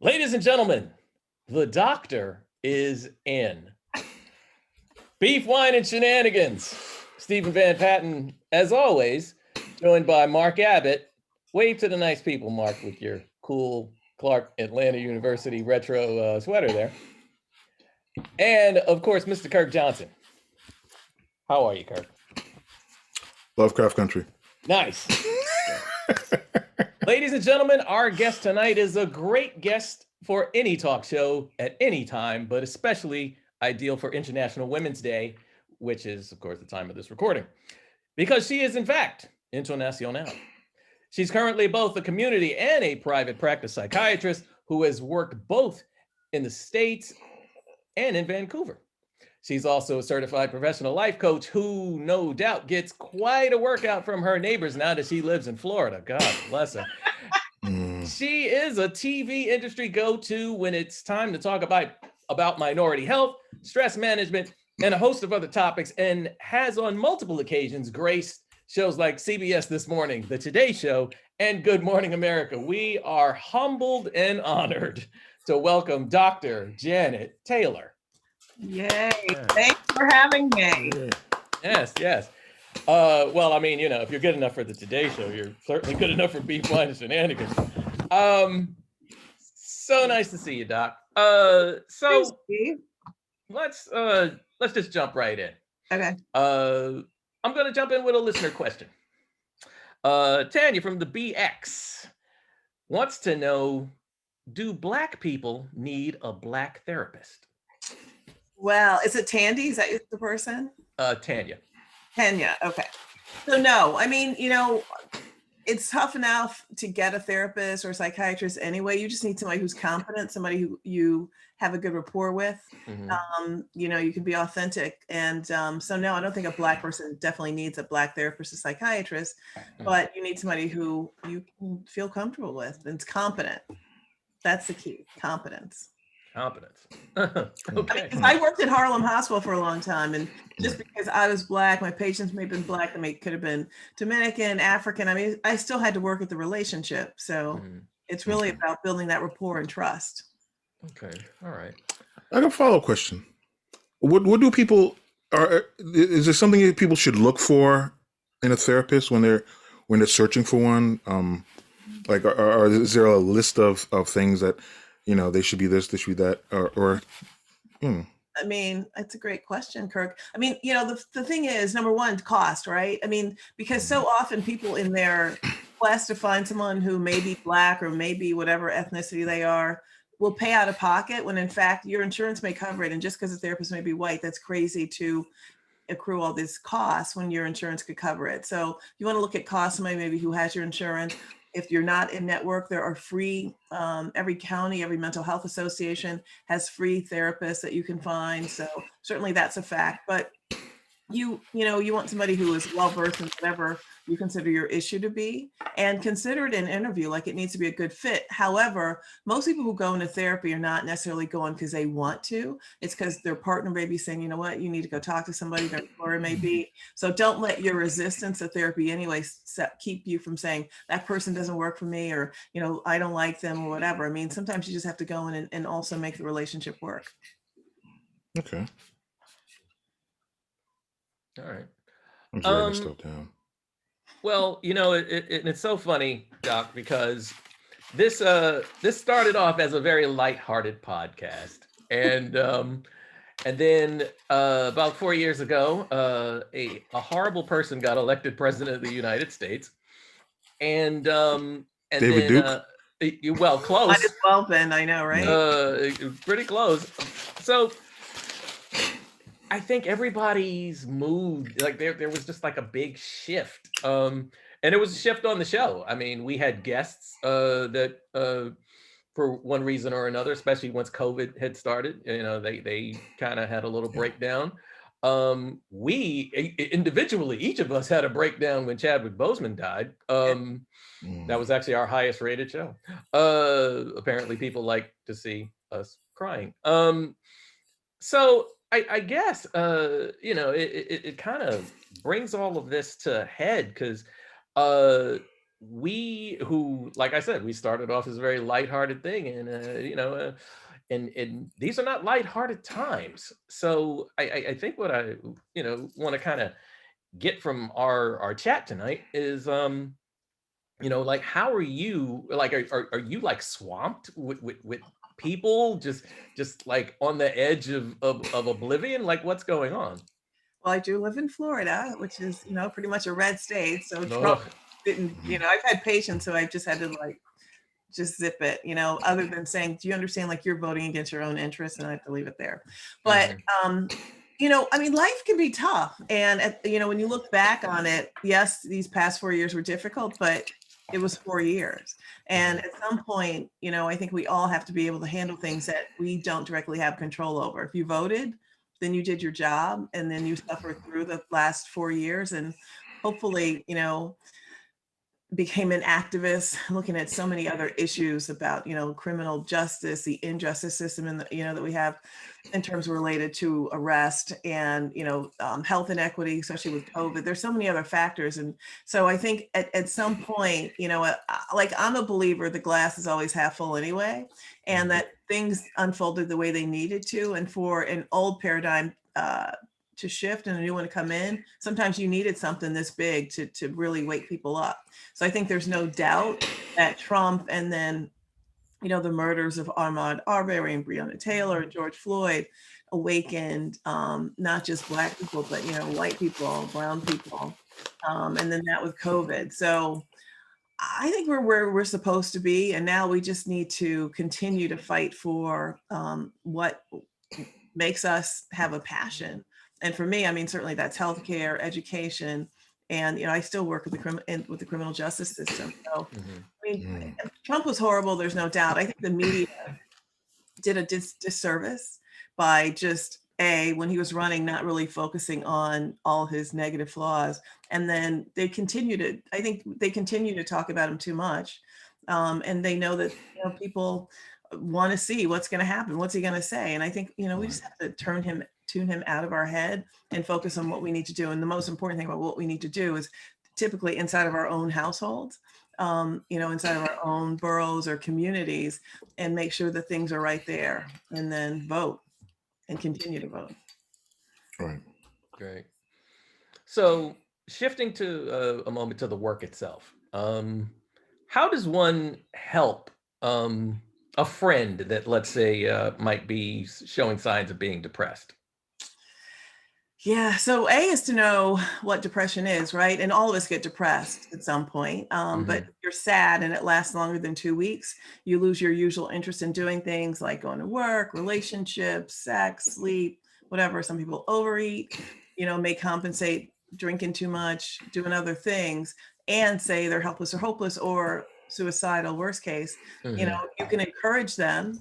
Ladies and gentlemen, the doctor is in. Beef, wine, and shenanigans. Stephen Van Patten, as always, joined by Mark Abbott. Wave to the nice people, Mark, with your cool Clark Atlanta University retro sweater there. And, of course, Mr. Kirk Johnson. How are you, Kirk? Lovecraft Country. Nice. Ladies and gentlemen, our guest tonight is a great guest for any talk show at any time, but especially ideal for International Women's Day, which is, of course, the time of this recording, because she is, in fact, international. She's currently both a community and a private practice psychiatrist who has worked both in the States and in Vancouver. She's also a certified professional life coach who, no doubt, gets quite a workout from her neighbors now that she lives in Florida. God bless her. She is a TV industry go-to when it's time to talk about minority health, stress management, and a host of other topics, and has on multiple occasions graced shows like CBS This Morning, The Today Show, and Good Morning America. We are humbled and honored to welcome Dr. Janet Taylor. Yay. Thanks for having me. Yes. Well, I mean, if you're good enough for the Today Show, you're certainly good enough for Beef, Wine, and Shenanigans. So nice to see you, Doc. So let's just jump right in. Okay. I'm going to jump in with a listener question. Tanya from the BX wants to know, do Black people need a Black therapist? Well, is it Tandy? Is that the person? Tanya. Okay. So no, I mean, it's tough enough to get a therapist or a psychiatrist anyway. You just need somebody who's competent, somebody who you have a good rapport with. Mm-hmm. You can be authentic. And so no, I don't think a Black person definitely needs a Black therapist or psychiatrist, but you need somebody who you can feel comfortable with and is competent. That's the key, competence. Okay. I worked at Harlem Hospital for a long time, and just because I was Black, my patients may have been Black, they could have been Dominican, African. I mean, I still had to work at the relationship. So it's really about building that rapport and trust. Okay. All right. I got a follow-up question. What do people is there something that people should look for in a therapist when they're searching for one? Is there a list of things that they should be this, they should be that, or. I mean, that's a great question, Kirk. I mean, the thing is, number one, cost, right? I mean, because so often people in their quest to find someone who may be Black or maybe whatever ethnicity they are will pay out of pocket when in fact your insurance may cover it. And just because the therapist may be white, that's crazy to accrue all this costs when your insurance could cover it. So you want to look at cost, somebody maybe who has your insurance. If you're not in network, there are free, every county, every mental health association has free therapists that you can find. So certainly that's a fact, but you want somebody who is well-versed in whatever you consider your issue to be, and consider it an interview, like it needs to be a good fit. However, most people who go into therapy are not necessarily going because they want to. It's because their partner may be saying, you know what, you need to go talk to somebody, their employer may be. So don't let your resistance to therapy anyway keep you from saying that person doesn't work for me, or, I don't like them or whatever. I mean, sometimes you just have to go in and also make the relationship work. Okay. All right. I'm just writing stuff down. Well, it's so funny, Doc, because this started off as a very lighthearted podcast, and then about 4 years ago, a horrible person got elected president of the United States, and David Duke. Well, close. Might as well been, I know, right? Pretty close. So I think everybody's mood, like there was just like a big shift. And it was a shift on the show. I mean, we had guests that for one reason or another, especially once COVID had started, they kind of had a little breakdown. We individually, each of us had a breakdown when Chadwick Boseman died. That was actually our highest rated show. Apparently people like to see us crying. So I guess, it kind of brings all of this to a head, because we who, like I said, we started off as a very lighthearted thing, and and these are not lighthearted times. So I think what I want to kind of get from our chat tonight is like, how are you, like, are you like swamped with people just like on the edge of oblivion? Like, what's going on? Well, I do live in Florida, which is, pretty much a red state. So Trump No. didn't, I've had patients, so I've just had to like just zip it, other than saying, do you understand, like, you're voting against your own interests, and I have to leave it there. But I mean, life can be tough. And when you look back on it, yes, these past 4 years were difficult, but it was 4 years. And at some point, I think we all have to be able to handle things that we don't directly have control over. If you voted, then you did your job, and then you suffered through the last 4 years, and hopefully, became an activist, looking at so many other issues about, criminal justice, the injustice system, and that we have in terms related to arrest, and health inequity, especially with COVID. There's so many other factors, and so I think at some point, like, I'm a believer the glass is always half full anyway, and that things unfolded the way they needed to, and for an old paradigm to shift and a new one to come in, sometimes you needed something this big to really wake people up. So I think there's no doubt that Trump, and then, the murders of Ahmaud Arbery and Breonna Taylor and George Floyd, awakened not just Black people, but, white people, brown people, and then that with COVID. So I think we're where we're supposed to be. And now we just need to continue to fight for what makes us have a passion. And for me, I mean, certainly that's healthcare, education, and I still work with the criminal justice system. So I mean, Trump was horrible. There's no doubt. I think the media did a disservice by just when he was running, not really focusing on all his negative flaws, and then I think they continue to talk about him too much, and they know that people want to see what's going to happen. What's he going to say? And I think we just have to tune him out of our head and focus on what we need to do. And the most important thing about what we need to do is typically inside of our own households, inside of our own boroughs or communities, and make sure that things are right there, and then vote and continue to vote. Right. Great. So shifting to a moment to the work itself. How does one help a friend that, let's say, might be showing signs of being depressed? Yeah. So A is to know what depression is, right? And all of us get depressed at some point. But if you're sad and it lasts longer than 2 weeks, you lose your usual interest in doing things like going to work, relationships, sex, sleep, whatever. Some people overeat, may compensate, drinking too much, doing other things, and say they're helpless or hopeless or suicidal, worst case. You can encourage them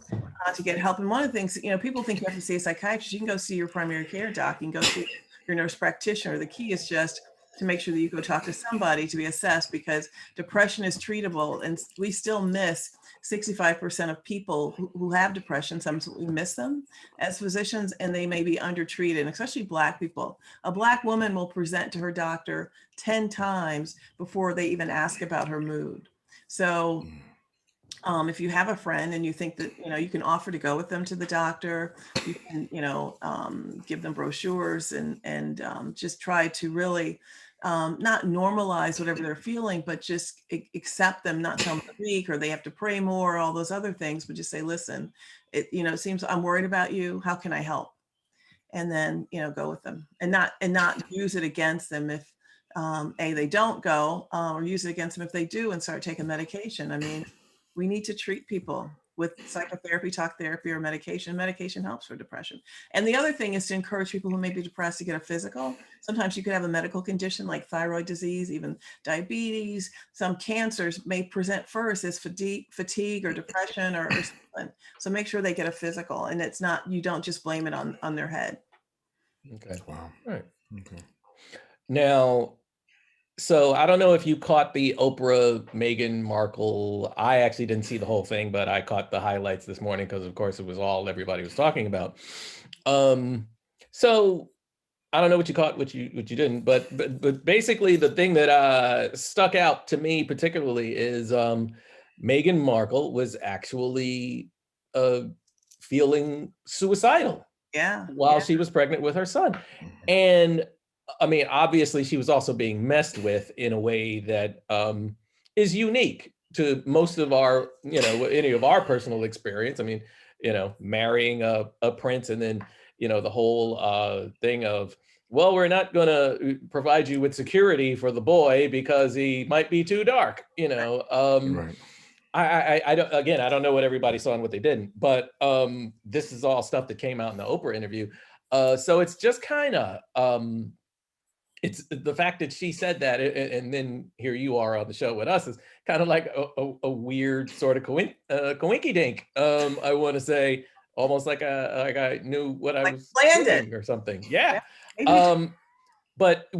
to get help. And one of the things, people think you have to see a psychiatrist. You can go see your primary care doc. You can go see your nurse practitioner. The key is just to make sure that you go talk to somebody to be assessed, because depression is treatable, and we still miss 65% of people who have depression. Sometimes we miss them as physicians, and they may be undertreated, and especially Black people. A Black woman will present to her doctor 10 times before they even ask about her mood. So if you have a friend and you think that, you can offer to go with them to the doctor, you can, give them brochures, and just try to really not normalize whatever they're feeling, but just accept them, not tell them they're weak or they have to pray more, all those other things, but just say, listen, it seems I'm worried about you. How can I help? And then, go with them, and not use it against them if they don't go, or use it against them if they do and start taking medication. I mean, we need to treat people with psychotherapy, talk therapy, or medication. Medication helps for depression. And the other thing is to encourage people who may be depressed to get a physical. Sometimes you could have a medical condition like thyroid disease, even diabetes. Some cancers may present first as fatigue or depression or something. So make sure they get a physical, and you don't just blame it on their head. Okay. Wow. All right. Okay. Now, so I don't know if you caught the Oprah Meghan Markle. I actually didn't see the whole thing, but I caught the highlights this morning because, of course, it was all everybody was talking about. So I don't know what you caught, what you didn't, but basically the thing that stuck out to me particularly is Meghan Markle was actually feeling suicidal Yeah. while she was pregnant with her son. And I mean, obviously she was also being messed with in a way that is unique to most of our, any of our personal experience. I mean, marrying a prince and then, the whole thing of, well, we're not going to provide you with security for the boy because he might be too dark, Right. I don't, again, I don't know what everybody saw and what they didn't, but this is all stuff that came out in the Oprah interview. So it's just kind of, it's the fact that she said that, and then here you are on the show with us is kind of like a weird sort of coinky dink. I want to say almost like I knew what I Like was planned it. doing or something. Yeah. Maybe. But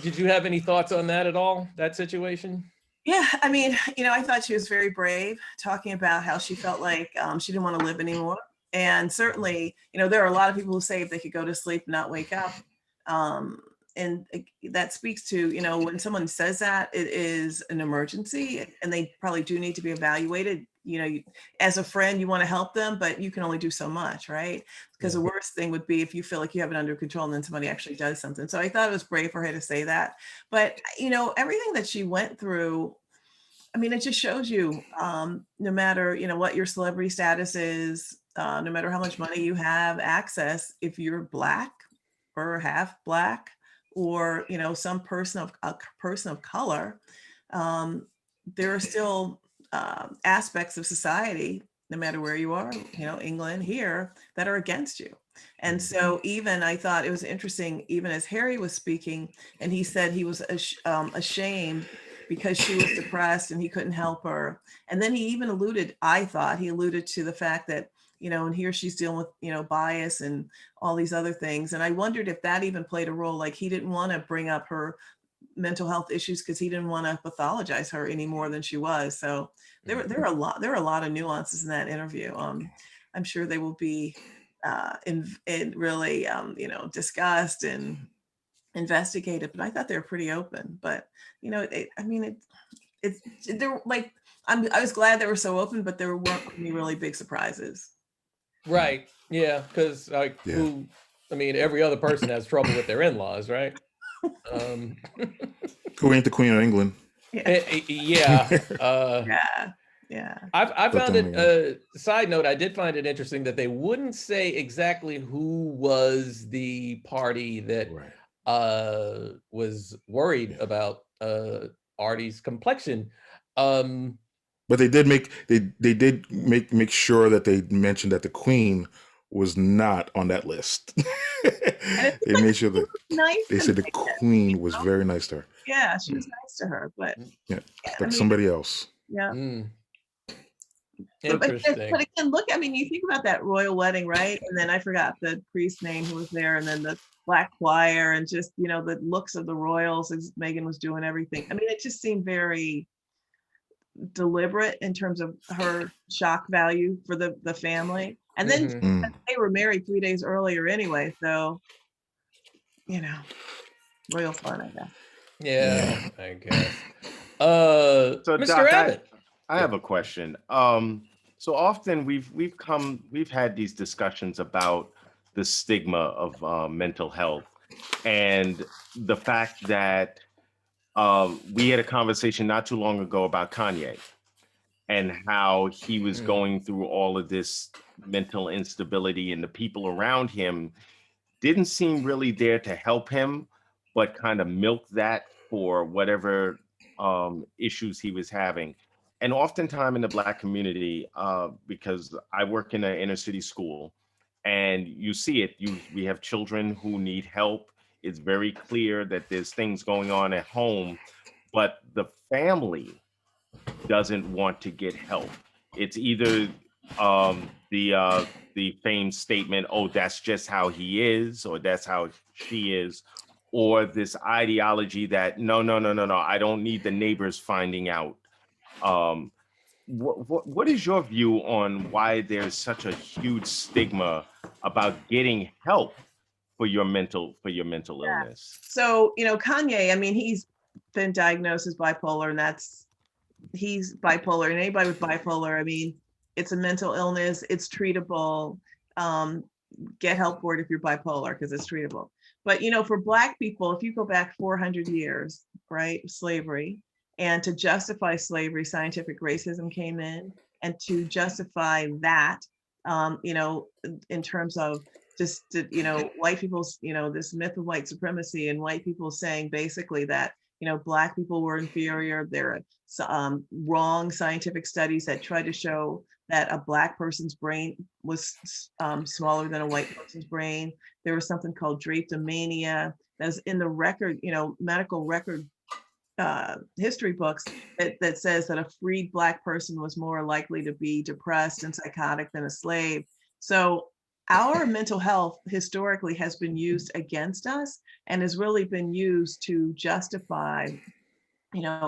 did you have any thoughts on that at all? That situation? Yeah, I mean, I thought she was very brave, talking about how she felt like she didn't want to live anymore. And certainly, there are a lot of people who say if they could go to sleep and not wake up. And that speaks to, when someone says that, it is an emergency and they probably do need to be evaluated. As a friend, you want to help them, but you can only do so much, right? Because the worst thing would be if you feel like you have it under control and then somebody actually does something. So I thought it was brave for her to say that. But, everything that she went through, I mean, it just shows you, no matter, what your celebrity status is, no matter how much money you have access, if you're Black or half Black, or some person of color, there are still aspects of society, no matter where you are, England, here, that are against you. And so even I thought it was interesting, even as Harry was speaking, and he said he was ashamed because she was depressed and he couldn't help her. And then he even I thought he alluded to the fact that, and here she's dealing with, bias and all these other things. And I wondered if that even played a role, like he didn't want to bring up her mental health issues because he didn't want to pathologize her any more than she was. So there are a lot of nuances in that interview. I'm sure they will be in really, discussed and investigated, but I thought they were pretty open. But, they're like, I was glad they were so open, but there weren't any really big surprises. Right. Yeah. Because every other person has trouble with their in-laws, right? Who ain't the Queen of England? Yeah. Yeah. I found it, side note, I did find it interesting that they wouldn't say exactly who was the party that was worried about Artie's complexion. But they did make sure that they mentioned that the Queen was not on that list. They made sure that they said the Queen was very nice to her. Yeah, she was nice to her, but somebody else. Yeah. Interesting. But again, look, you think about that royal wedding, right? And then I forgot the priest's name who was there, and then the black choir, and just, the looks of the royals as Meghan was doing everything. It just seemed very deliberate in terms of her shock value for the family. And then they were married 3 days earlier anyway, so royal fun, I guess. Yeah, I guess. So Mr. Doc, Abbott, I have a question. So often we've had these discussions about the stigma of mental health and the fact that we had a conversation not too long ago about Kanye and how he was going through all of this mental instability, and the people around him didn't seem really there to help him, but kind of milked that for whatever issues he was having. And oftentimes in the Black community, because I work in an inner city school, and you see it, we have children who need help. It's very clear that there's things going on at home, but the family doesn't want to get help. It's either the famed statement, "Oh, that's just how he is," or "That's how she is," or this ideology that no, I don't need the neighbors finding out. What is your view on why there's such a huge stigma about getting help for your mental illness. So, Kanye, I mean, he's been diagnosed as bipolar, and he's bipolar. And anybody with bipolar, I mean, it's a mental illness, it's treatable. Get help for it if you're bipolar, because it's treatable. But, for Black people, if you go back 400 years, right, slavery, and to justify slavery, scientific racism came in, and to justify that, in terms of just, white people's, this myth of white supremacy, and white people saying basically that, Black people were inferior. There are wrong scientific studies that try to show that a Black person's brain was smaller than a white person's brain. There was something called drapetomania that's in the record, medical record history books that says that a freed Black person was more likely to be depressed and psychotic than a slave. So our mental health historically has been used against us, and has really been used to justify,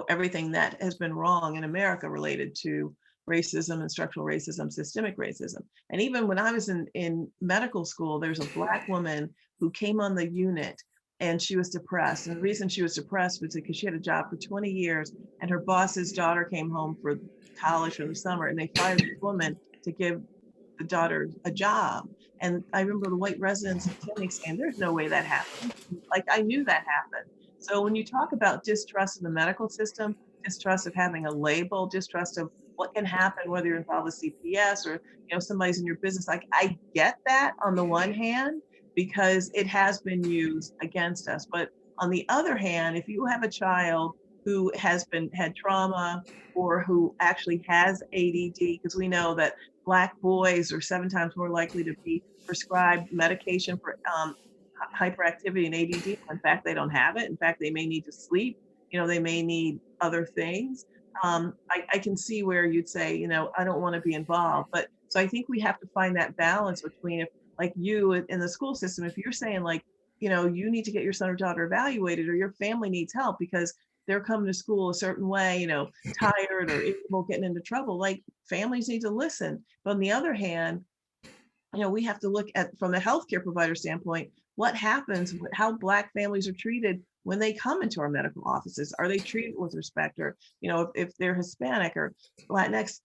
everything that has been wrong in America related to racism and structural racism, systemic racism. And even when I was in medical school, there's a Black woman who came on the unit, and she was depressed. And the reason she was depressed was because she had a job for 20 years, and her boss's daughter came home for college for the summer, and they fired this woman to give the daughter a job. And I remember the white residents in clinic saying, there's no way that happened. Like, I knew that happened. So when you talk about distrust in the medical system, distrust of having a label, distrust of what can happen, whether you're involved with CPS or, somebody's in your business, like, I get that on the one hand, because it has been used against us. But on the other hand, if you have a child who has had trauma, or who actually has ADD, because we know that Black boys are 7 times more likely to be prescribed medication for hyperactivity and ADD. In fact, they don't have it. In fact, they may need to sleep. They may need other things. I can see where you'd say, I don't want to be involved. But so I think we have to find that balance between, if, like, you in the school system, if you're saying, like, you need to get your son or daughter evaluated, or your family needs help because they're coming to school a certain way, tired or irritable, getting into trouble, like, families need to listen. But on the other hand, we have to look at, from a healthcare provider standpoint, what happens, how Black families are treated when they come into our medical offices. Are they treated with respect? Or, if they're Hispanic or Latinx,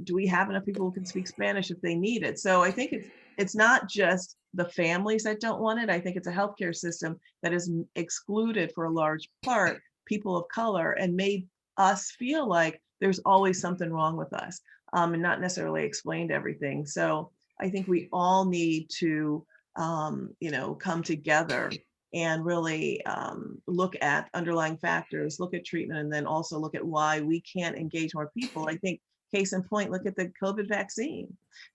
do we have enough people who can speak Spanish if they need it? So I think it's not just the families that don't want it. I think it's a healthcare system that has excluded, for a large part, people of color, and made us feel like there's always something wrong with us, and not necessarily explained everything. So I think we all need to, come together and really look at underlying factors, look at treatment, and then also look at why we can't engage more people. I think, case in point, look at the COVID vaccine.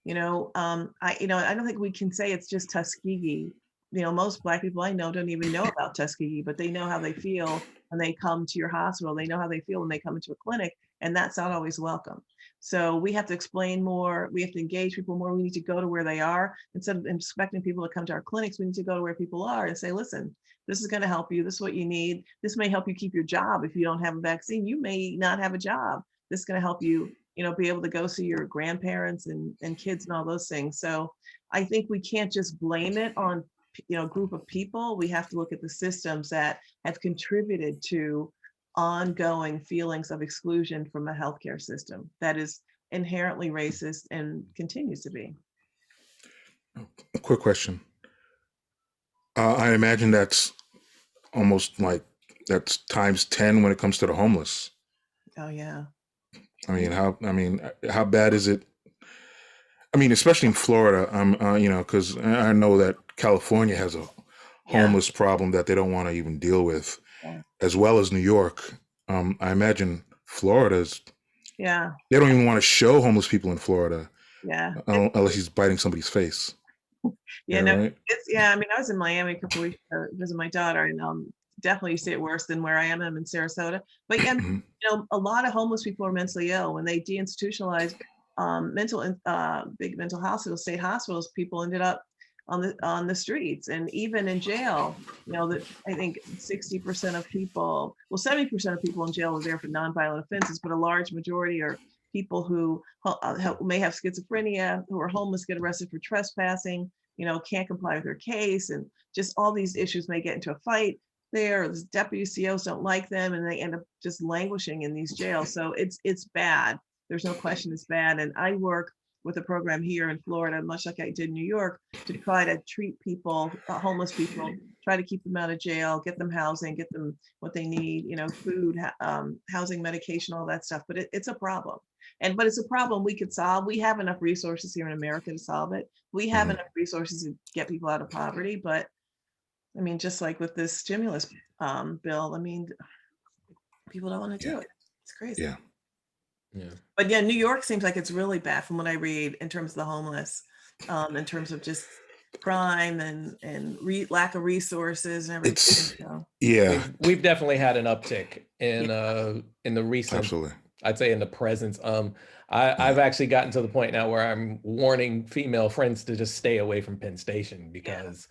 I don't think we can say it's just Tuskegee. Most Black people I know don't even know about Tuskegee, but they know how they feel when they come to your hospital. They know how they feel when they come into a clinic, and that's not always welcome. So we have to explain more. We have to engage people more. We need to go to where they are. Instead of expecting people to come to our clinics, we need to go to where people are and say, listen, this is going to help you. This is what you need. This may help you keep your job. If you don't have a vaccine, you may not have a job. This is going to help you, be able to go see your grandparents and kids and all those things. So I think we can't just blame it on, a group of people. We have to look at the systems that have contributed to ongoing feelings of exclusion from a healthcare system that is inherently racist and continues to be. A quick question. I imagine that's almost like that's times 10 when it comes to the homeless. Oh yeah. How bad is it? Especially in Florida, because I know that California has a homeless problem that they don't want to even deal with, as well as New York. I imagine Florida's. Yeah. They don't even want to show homeless people in Florida. Yeah. Unless he's biting somebody's face. Yeah. No. Right? I was in Miami a couple of weeks ago to visit my daughter, and definitely you see it worse than where I am. I'm in Sarasota. But yeah, a lot of homeless people are mentally ill. When they deinstitutionalized big mental hospitals, state hospitals, people ended up on the streets, and even in jail. I think 60% of people, 70% of people in jail are there for nonviolent offenses, but a large majority are people who may have schizophrenia, who are homeless, get arrested for trespassing. can't comply with their case, and just all these issues may get into a fight there. The deputy COs don't like them, and they end up just languishing in these jails. So it's bad. There's no question it's bad. And I work with a program here in Florida, much like I did in New York, to try to treat people, homeless people, try to keep them out of jail, get them housing, get them what they need, food, housing, medication, all that stuff. But it's a problem. But it's a problem we could solve. We have enough resources here in America to solve it. We have enough resources to get people out of poverty. But I mean, just like with this stimulus bill, I mean, people don't want to do it. It's crazy. Yeah. Yeah. But yeah, New York seems like it's really bad from what I read in terms of the homeless, in terms of just crime and lack of resources and everything. Yeah, We've definitely had an uptick in the recent, absolutely. I'd say in the presence. I've actually gotten to the point now where I'm warning female friends to just stay away from Penn Station because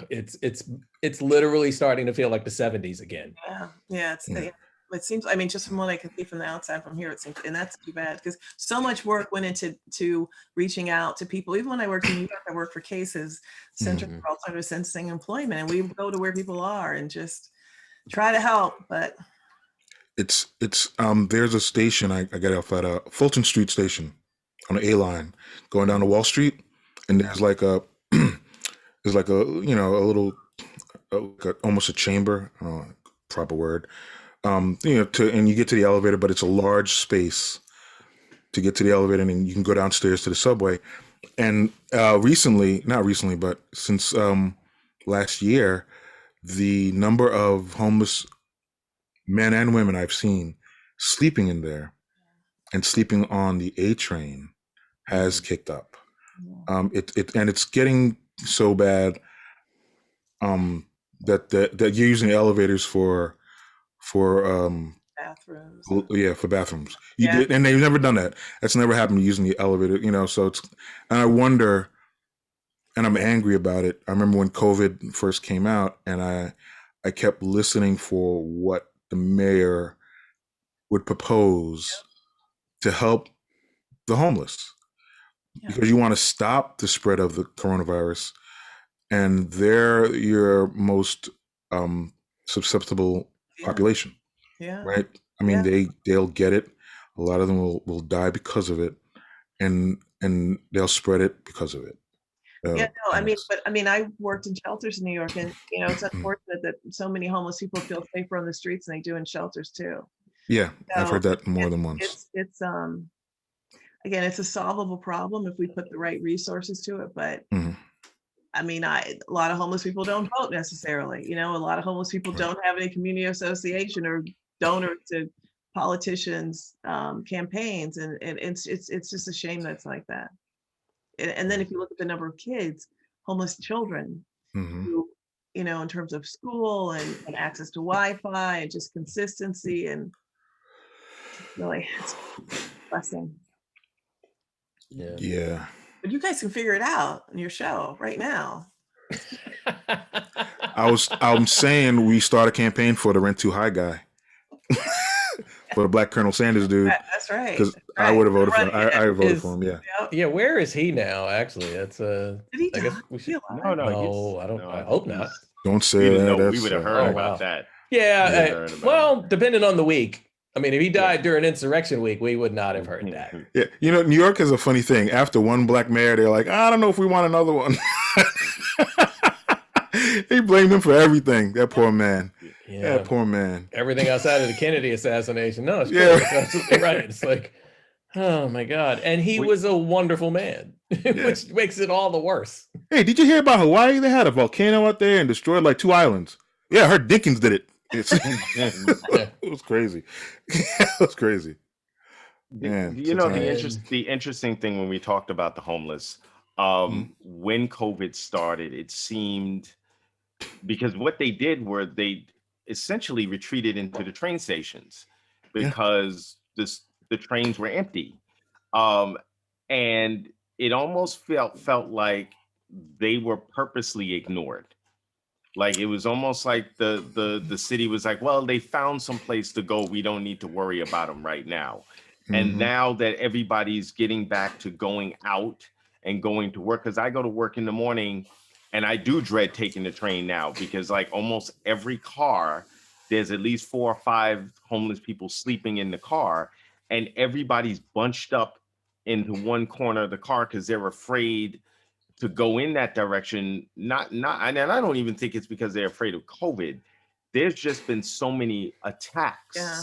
it's literally starting to feel like the 70s again. Yeah. It seems, I mean, just from what I can see from the outside from here, it seems, and that's too bad because so much work went into reaching out to people. Even when I worked in New York, I worked for Cases, Center for Alternative Sentencing and Employment, and we would go to where people are and just try to help. But it's there's a station I got off at Fulton Street Station on the A line going down to Wall Street, and there's like a there's like a little almost a chamber, proper word. And you get to the elevator, but it's a large space to get to the elevator, and then you can go downstairs to the subway. And not recently, but since last year, the number of homeless men and women I've seen sleeping in there and sleeping on the A train has kicked up. It's getting so bad that you're using the elevators for bathrooms. For bathrooms. And they've never done that. That's never happened using the elevator, so and I wonder, and I'm angry about it. I remember when COVID first came out, and I kept listening for what the mayor would propose to help the homeless, because you want to stop the spread of the coronavirus, and they're your most susceptible population. Right. I mean, they'll get it. A lot of them will die because of it, and they'll spread it because of it. I worked in shelters in New York, and it's unfortunate that so many homeless people feel safer on the streets than they do in shelters too. Yeah, I've heard that more than once. It's again, it's a solvable problem if we put the right resources to it, but I mean, a lot of homeless people don't vote necessarily. A lot of homeless people don't have any community association or donors to politicians' campaigns, and it's just a shame that's like that. And then if you look at the number of kids, homeless children, who, in terms of school and access to Wi-Fi and just consistency, and really, it's a blessing. Yeah. But you guys can figure it out in your show right now. I'm saying we start a campaign for the rent too high guy. For the Black Colonel Sanders dude. That's right. Because I would have voted for him. I voted for him, yeah. Yeah, where is he now, actually? That's Did he die? I guess we should. No, I hope not. Don't say that. We would have heard about that. Yeah, well, depending on the week. I mean, if he died during Insurrection Week, we would not have heard that. Yeah, New York has a funny thing. After one black mayor, they're like, I don't know if we want another one. They blamed him for everything. That poor man. Yeah, that poor man. Everything outside of the Kennedy assassination. No, it's true. It's absolutely right. It's like, oh my God. And he was a wonderful man, which makes it all the worse. Hey, did you hear about Hawaii? They had a volcano out there and destroyed like 2 islands. Yeah, I heard Dickens did it. It was crazy. It was crazy. Man, the interesting thing when we talked about the homeless, when COVID started, it seemed, because what they did were they essentially retreated into the train stations because the trains were empty, and it almost felt like they were purposely ignored. Like it was almost like the city was like, well, they found some place to go. We don't need to worry about them right now. And now that everybody's getting back to going out and going to work, because I go to work in the morning and I do dread taking the train now, because like almost every car, there's at least 4 or 5 homeless people sleeping in the car, and everybody's bunched up into one corner of the car because they're afraid to go in that direction. And I don't even think it's because they're afraid of COVID. There's just been so many attacks Yeah.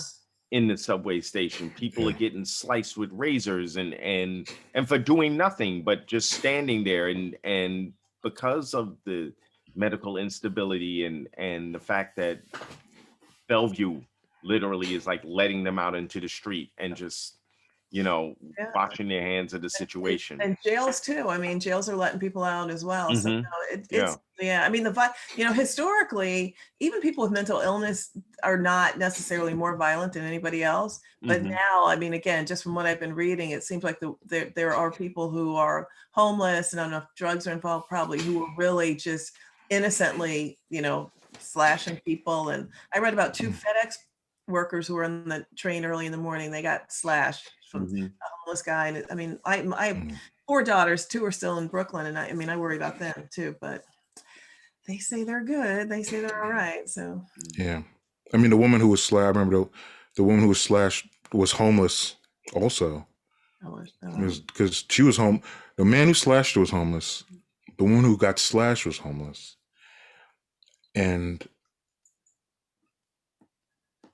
in the subway station. People are getting sliced with razors and for doing nothing but just standing there, and because of the medical instability and the fact that Bellevue literally is like letting them out into the street and just, Yeah. washing their hands of the situation. And jails too. I mean, jails are letting people out as well. So Mhm. no, Yeah. yeah. I mean, historically, even people with mental illness are not necessarily more violent than anybody else. But Mhm. now, I mean, again, just from what I've been reading, it seems like there are people who are homeless, and I don't know if drugs are involved, probably, who are really just innocently, slashing people. And I read about 2 FedEx workers who were on the train early in the morning. They got slashed from Mhm. homeless guy. And I mean, I have Mm. 4 daughters, 2 are still in Brooklyn, and I mean, I worry about them too, but they say they're good. They say they're all right. So Yeah. I mean, the woman who was slashed, I remember the woman who was slashed was homeless also. Because she was home. The man who slashed her was homeless. The woman who got slashed was homeless. And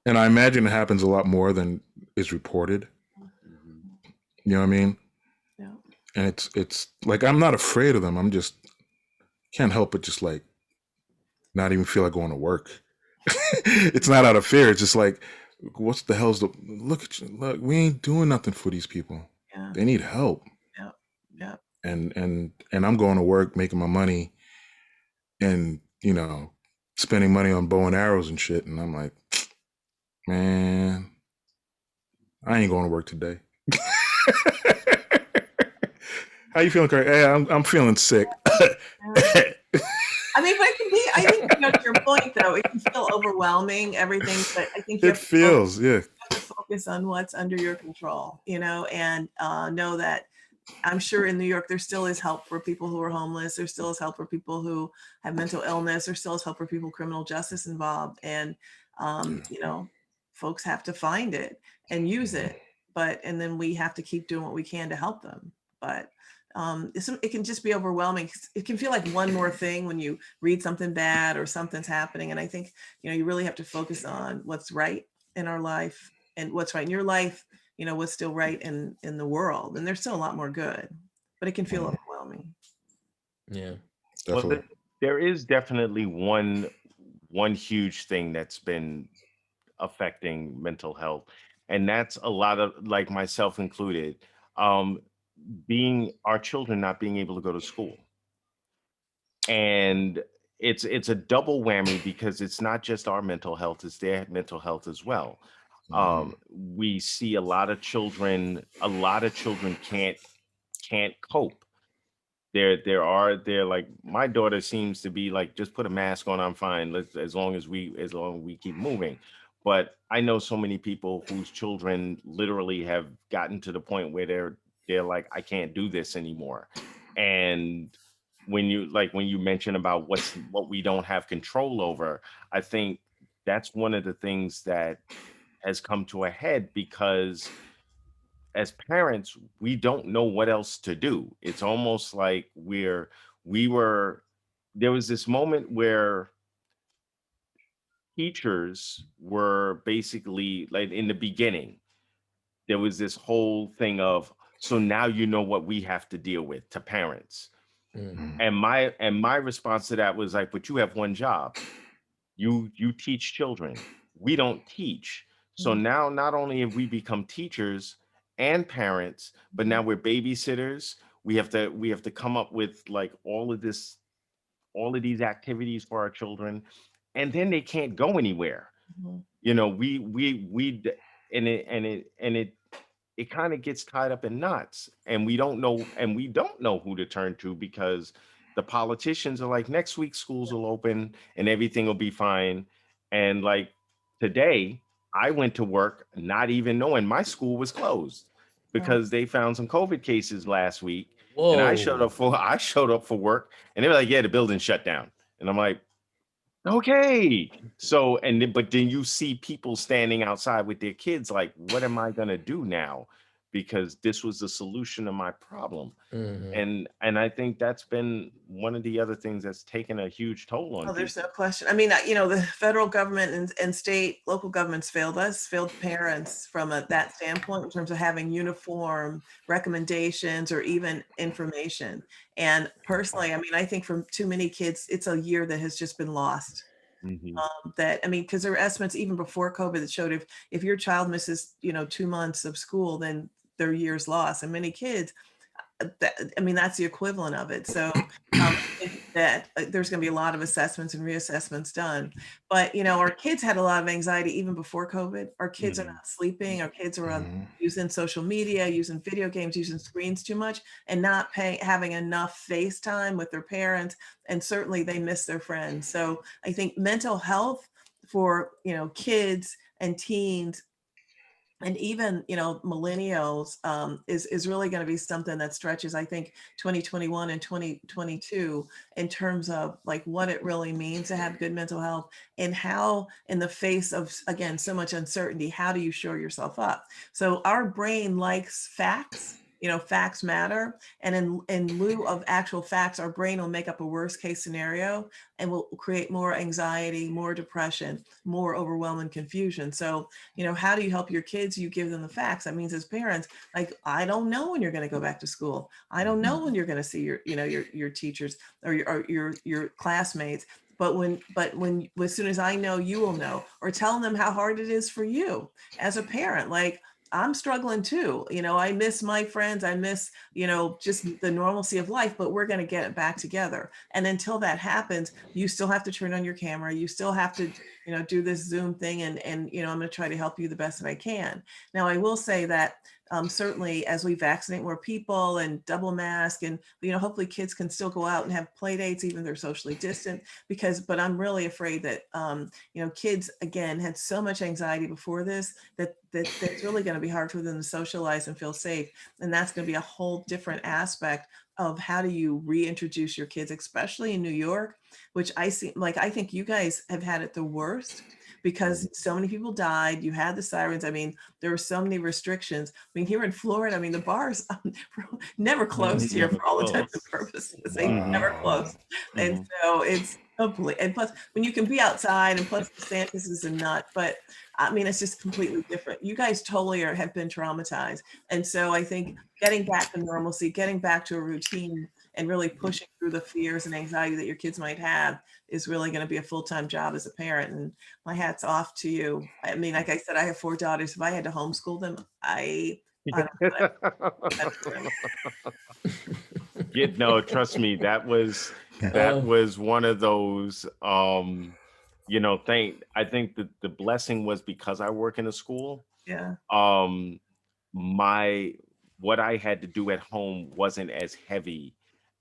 I imagine it happens a lot more than is reported. Mhm. You know what I mean? yeah. And it's like, I'm not afraid of them. I'm just can't help but just like not even feel like going to work. It's not out of fear. It's just like, what's the hell's the look at you? Look, we ain't doing nothing for these people. Yeah. They need help. Yeah. Yeah. And I'm going to work, making my money, and spending money on bow and arrows and shit. And I'm like, man, I ain't going to work today. How you feeling, Craig? Hey, I'm feeling sick. I mean, but it can be, I think, to your point though, it can feel overwhelming, everything, but I think you It feels, yeah. have to focus on what's under your control, and know that I'm sure in New York, there still is help for people who are homeless. There still is help for people who have mental illness. There still is help for people with criminal justice involved. And, folks have to find it and use it. And then we have to keep doing what we can to help them. But it can just be overwhelming. It can feel like one more thing when you read something bad or something's happening. And I think, you really have to focus on what's right in our life and what's right in your life, what's still right in the world. And there's still a lot more good, but it can feel overwhelming. Yeah. Well, Definitely. there is definitely one huge thing that's been affecting mental health, and that's a lot of, like myself included, um, being our children not being able to go to school. And it's a double whammy, because it's not just our mental health, it's their mental health as well. We see a lot of children can't cope. They're like, my daughter seems to be like, just put a mask on, I'm fine. As long as we keep moving. But I know so many people whose children literally have gotten to the point where they're like, I can't do this anymore. And when you mention about what we don't have control over, I think that's one of the things that has come to a head, because as parents, we don't know what else to do. It's almost like we were there was this moment where teachers were basically, like, in the beginning, there was this whole thing of, so now you know what we have to deal with, to parents. Mm. And my response to that was like, but you have one job. You teach children. We don't teach. So now not only have we become teachers and parents, but now we're babysitters. We have to come up with like all of these activities for our children, and then they can't go anywhere. Mhm. And it kind of gets tied up in knots, and we don't know who to turn to, because the politicians are like, next week schools will open and everything will be fine. And like today, I went to work not even knowing my school was closed, Right. because they found some COVID cases last week. And Whoa. I showed up for work, and they were like, "Yeah, the building shut down." And I'm like, "Okay." So, but then you see people standing outside with their kids, like, "What am I gonna do now?" Because this was the solution to my problem. Mhm. And I think that's been one of the other things that's taken a huge toll on Oh, there's no people. question. I mean, the federal government and state, local governments failed us, failed parents from that standpoint in terms of having uniform recommendations or even information. And personally, I mean, I think for too many kids, it's a year that has just been lost. Mhm. Because there were estimates even before COVID that showed if your child misses, 2 months of school, then their year's lost. And many kids, that's the equivalent of it. So I think that there's going to be a lot of assessments and reassessments done. But our kids had a lot of anxiety even before COVID. Our kids are Mhm. not sleeping. Our kids are Mhm. using social media, using video games, using screens too much, and not having enough FaceTime with their parents. And certainly they miss their friends. So I think mental health for kids and teens and even millennials is really going to be something that stretches, I think, 2021 and 2022 in terms of like what it really means to have good mental health, and how in the face of, again, so much uncertainty, how do you shore yourself up? So our brain likes facts. Facts matter, and in lieu of actual facts, our brain will make up a worst case scenario and will create more anxiety, more depression, more overwhelming confusion. So how do you help your kids? You give them the facts. That means as parents, like, I don't know when you're going to go back to school. I don't know when you're going to see your teachers or your classmates. But when as soon as I know, you will know. Or telling them how hard it is for you as a parent. Like, I'm struggling too. I miss my friends. I miss, just the normalcy of life, but we're going to get it back together. And until that happens, you still have to turn on your camera. You still have to do this Zoom thing, and I'm going to try to help you the best that I can. Now, I will say that certainly as we vaccinate more people and double mask, and hopefully kids can still go out and have play dates, even if they're socially distant. But I'm really afraid that kids again had so much anxiety before this that it's really going to be hard for them to socialize and feel safe, and that's going to be a whole different aspect of how do you reintroduce your kids, especially in New York, which I think you guys have had it the worst because so many people died. You had the sirens. I mean, there were so many restrictions. I mean, here in Florida, I mean, the bars never closed here Never for all intents and close. purposes. They never Wow. closed. And so it's complete. And plus, when you can be outside, and plus DeSantis is a nut, but I mean, it's just completely different. You guys totally have been traumatized. And so I think getting back to normalcy, getting back to a routine, and really pushing through the fears and anxiety that your kids might have is really going to be a full-time job as a parent. And my hat's off to you. I mean, like I said, I have 4 daughters. If I had to homeschool them, I don't know how to do it. Yeah, no, trust me, that Oh. was one of those I think that the blessing was because I work in a school. Yeah. Um my what I had to do at home wasn't as heavy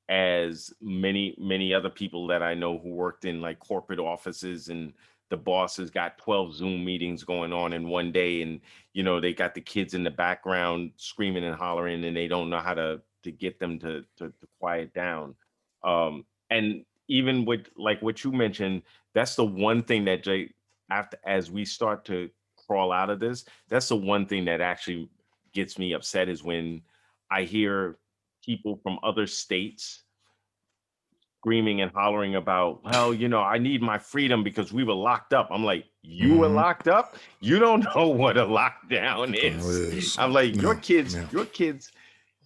as many other people that I know who worked in like corporate offices, and the bosses got 12 Zoom meetings going on in one day, and they got the kids in the background screaming and hollering, and they don't know how to get them to quiet down. And even with like what you mentioned, that's the one thing that Jay, after as we start to crawl out of this, that's the one thing that actually gets me upset is when I hear people from other states screaming and hollering about, well, I need my freedom because we were locked up. I'm like, you were Mhm. locked up? You don't know what a lockdown Oh, it is. is. I'm like, No. Yeah. your kids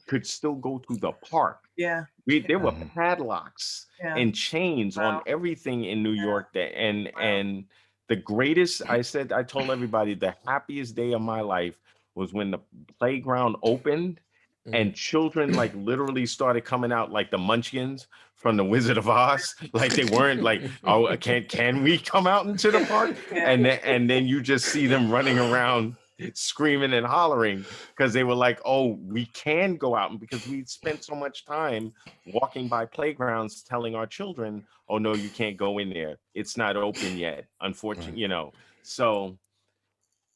could still go to the park. Yeah. There were Mhm. padlocks Yeah. and chains on Wow. everything in New Yeah. York that Wow. and the greatest, I told everybody the happiest day of my life was when the playground opened Mm. and children like literally started coming out like the munchkins from the Wizard of Oz. Like they weren't like, oh, can we come out into the park? Yeah. And then you just see them running around screaming and hollering because they were like, oh, we can go out. And because we spent so much time walking by playgrounds telling our children, oh no, you can't go in there. It's not open yet. Right. Unfortunately. So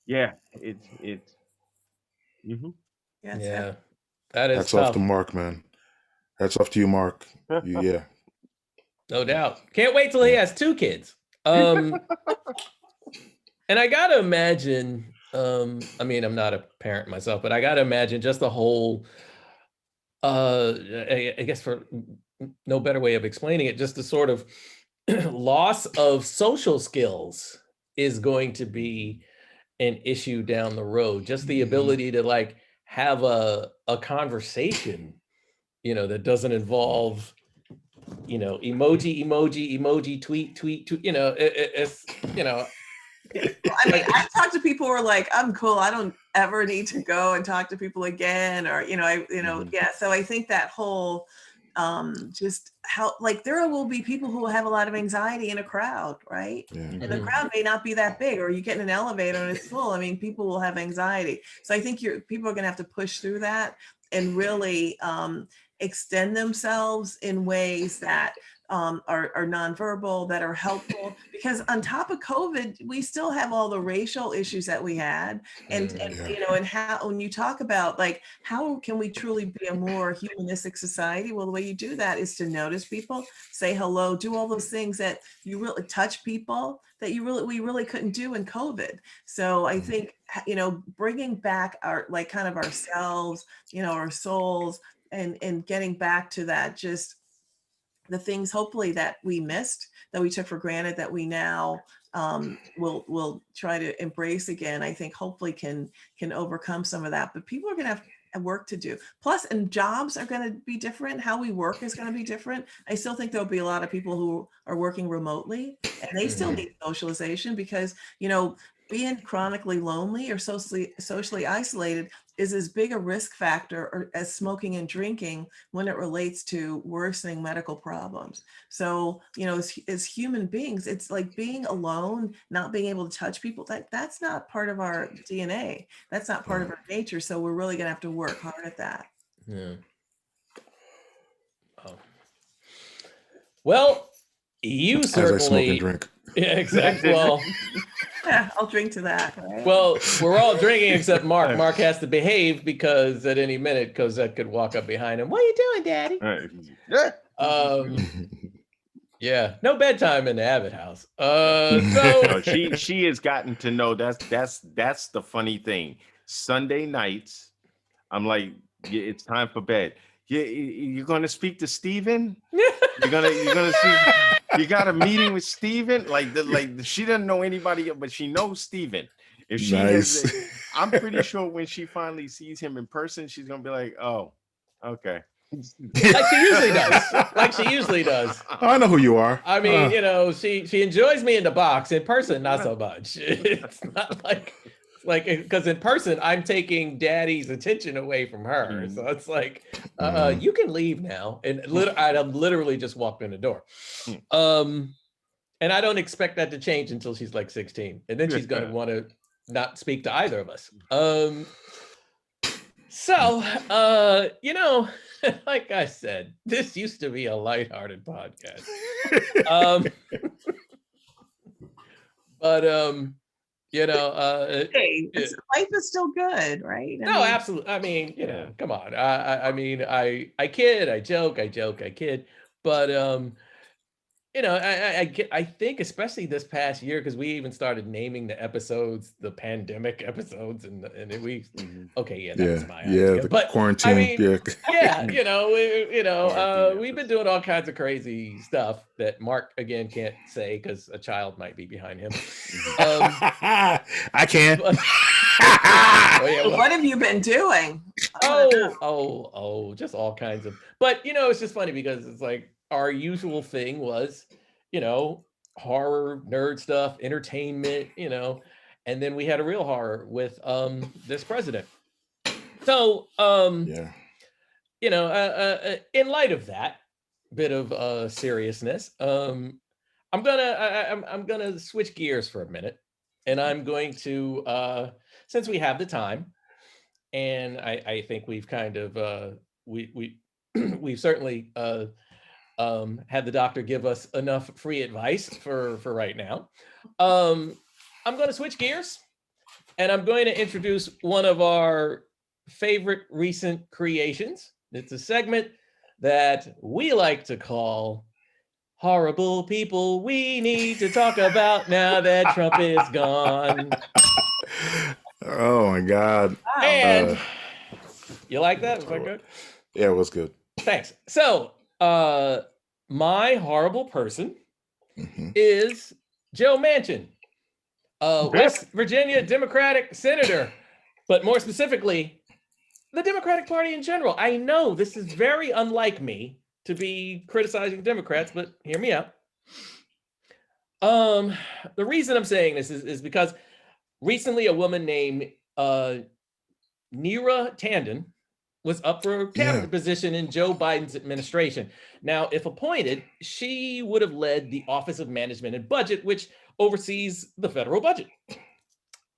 yeah, it's mhm. Yeah. It's Yeah, that is Hats off to tough. Mark, man. Hats off to you, Mark. Yeah. No doubt. Can't wait till he has 2 kids. And I gotta imagine, I mean, I'm not a parent myself, but I gotta imagine just the whole, I guess for no better way of explaining it, just the sort of loss of social skills is going to be an issue down the road. Just the ability to like have a conversation, that doesn't involve, emoji, tweet, it's, I mean, I talk to people who are like, I'm cool. I don't ever need to go and talk to people again, or yeah. So I think that whole just how like there will be people who will have a lot of anxiety in a crowd, right? Yeah. And the crowd may not be that big, or you get in an elevator and it's full. I mean, people will have anxiety. So I think people are going to have to push through that and really extend themselves in ways that are nonverbal, that are helpful, because on top of COVID, we still have all the racial issues that we had. And and how, when you talk about like, how can we truly be a more humanistic society? Well, the way you do that is to notice people, say hello, do all those things that you really touch people that we really couldn't do in COVID. So I think, bringing back our, like kind of ourselves, our souls, and getting back to that, just the things hopefully that we missed, that we took for granted, that we now will try to embrace again, I think hopefully can overcome some of that. But people are going to have work to do. Plus, and jobs are going to be different. How we work is going to be different. I still think there'll be a lot of people who are working remotely, and they still need socialization, because, being chronically lonely or socially isolated is as big a risk factor as smoking and drinking when it relates to worsening medical problems. So, as human beings, it's like being alone, not being able to touch people, that's not part of our DNA. That's not part of our nature. So we're really going to have to work hard at that. Yeah. Oh. Well, you certainly. As I smoke and drink. Yeah, exactly. Well, yeah, I'll drink to that. Right? Well, we're all drinking except Mark. Mark has to behave because at any minute Cosette could walk up behind him. What are you doing, Daddy? Yeah, no bedtime in the Abbott house. So she has gotten to know that's the funny thing. Sunday nights, I'm like, it's time for bed. You're gonna speak to Steven? You're gonna see. You got a meeting with Steven? Like she doesn't know anybody, but she knows Steven. If she has, I'm pretty sure when she finally sees him in person, she's gonna be like, "Oh, okay." Like she usually does. I know who you are. I mean, she enjoys me in the box. In person, not so much. It's not like because in person I'm taking Daddy's attention away from her, so it's like you can leave now, and I'm literally just walked in the door, and I don't expect that to change until she's like 16, and then she's going to want to not speak to either of us. So like I said, this used to be a lighthearted podcast, but hey, life is still good, right? No, absolutely. I mean, come on. I mean, I kid, I joke, I kid, but I think especially this past year, because we even started naming the episodes the pandemic episodes, and we that's my idea. But quarantine. I mean, we've been doing all kinds of crazy stuff that Mark again can't say because a child might be behind him. I can. What have you been doing? Just all kinds of. But it's just funny because it's like our usual thing was, horror, nerd stuff, entertainment, and then we had a real horror with this president. So in light of that bit of seriousness, I'm gonna switch gears for a minute, and I'm going to since we have the time, and I think we've kind of we've certainly had the doctor give us enough free advice for right now. I'm going to switch gears, and I'm going to introduce one of our favorite recent creations. It's a segment that we like to call horrible people we need to talk about now that Trump is gone. Oh my God. Wow. And you like that? Was that good? Yeah, it was good. Thanks. So, my horrible person Hmm. is Joe Manchin, West Virginia Democratic senator, but more specifically, the Democratic Party in general. I know this is very unlike me to be criticizing Democrats, but hear me out. The reason I'm saying this is because recently a woman named Neera Tanden was up for a cabinet Yeah. position in Joe Biden's administration. Now, if appointed, she would have led the Office of Management and Budget, which oversees the federal budget.